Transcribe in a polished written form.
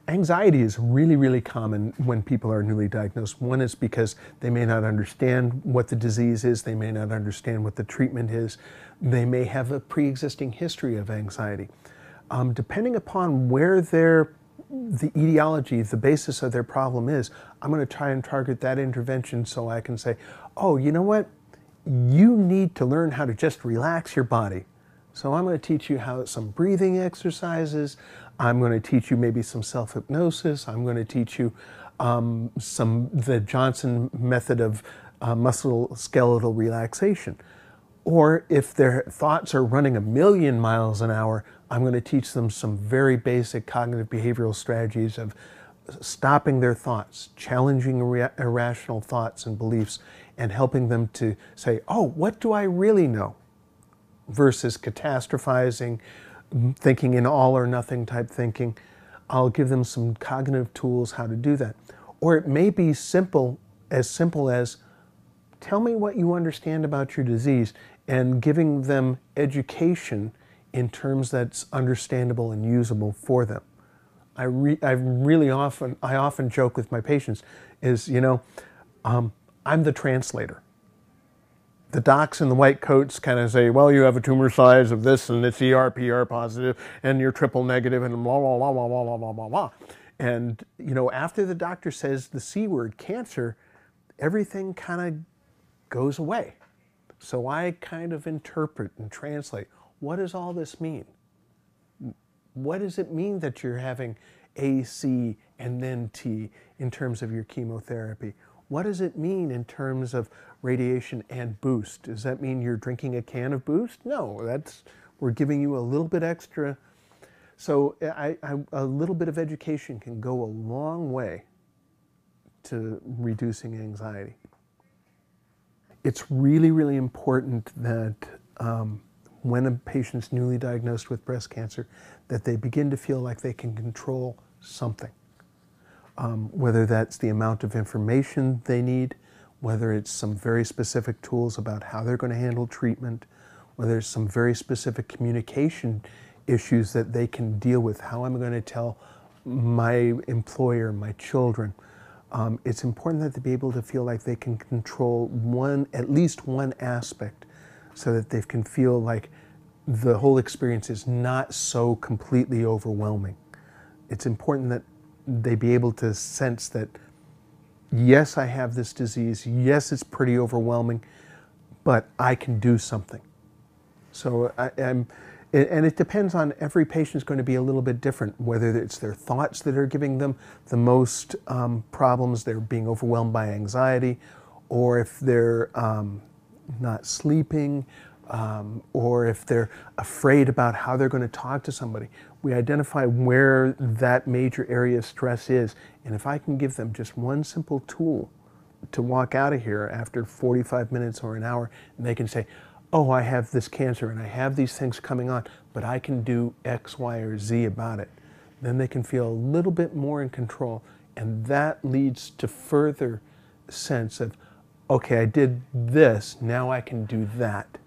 Anxiety is really, really common when people are newly diagnosed. One is because they may not understand what the disease is, they may not understand what the treatment is, they may have a pre-existing history of anxiety. Depending upon where the etiology, the basis of their problem is, I'm going to try and target that intervention so I can say, oh, you know what? You need to learn how to just relax your body. So I'm going to teach you some breathing exercises. I'm going to teach you maybe some self-hypnosis. I'm going to teach you the Johnson method of musculoskeletal relaxation. Or if their thoughts are running 1,000,000 miles an hour, I'm going to teach them some very basic cognitive behavioral strategies of stopping their thoughts, challenging irrational thoughts and beliefs, and helping them to say, oh, what do I really know? Versus catastrophizing, thinking in all or nothing type thinking. I'll give them some cognitive tools how to do that. Or it may be simple as tell me what you understand about your disease, and giving them education in terms that's understandable and usable for them. I often joke with my patients is, I'm the translator. The docs in the white coats kind of say, well, you have a tumor size of this, and it's ER/PR positive, and you're triple negative, and blah, blah, blah, blah, blah, blah, blah, blah. And, after the doctor says the C word, cancer, everything kind of goes away. So I kind of interpret and translate, what does all this mean? What does it mean that you're having A, C, and then T in terms of your chemotherapy? What does it mean in terms of radiation and boost? Does that mean you're drinking a can of boost? No, we're giving you a little bit extra. So a little bit of education can go a long way to reducing anxiety. It's really, really important that when a patient's newly diagnosed with breast cancer, that they begin to feel like they can control something. Whether that's the amount of information they need, whether it's some very specific tools about how they're going to handle treatment, whether it's some very specific communication issues that they can deal with, how I'm going to tell my employer, my children. It's important that they be able to feel like they can control at least one aspect, so that they can feel like the whole experience is not so completely overwhelming. It's important that they be able to sense that, yes, I have this disease, yes, it's pretty overwhelming, but I can do something. So and it depends on, every patient's going to be a little bit different, whether it's their thoughts that are giving them the most problems, they're being overwhelmed by anxiety, or if they're not sleeping, or if they're afraid about how they're going to talk to somebody. We identify where that major area of stress is, and if I can give them just one simple tool to walk out of here after 45 minutes or an hour, and they can say, oh, I have this cancer and I have these things coming on, but I can do X, Y, or Z about it. Then they can feel a little bit more in control, and that leads to further sense of, okay, I did this, now I can do that.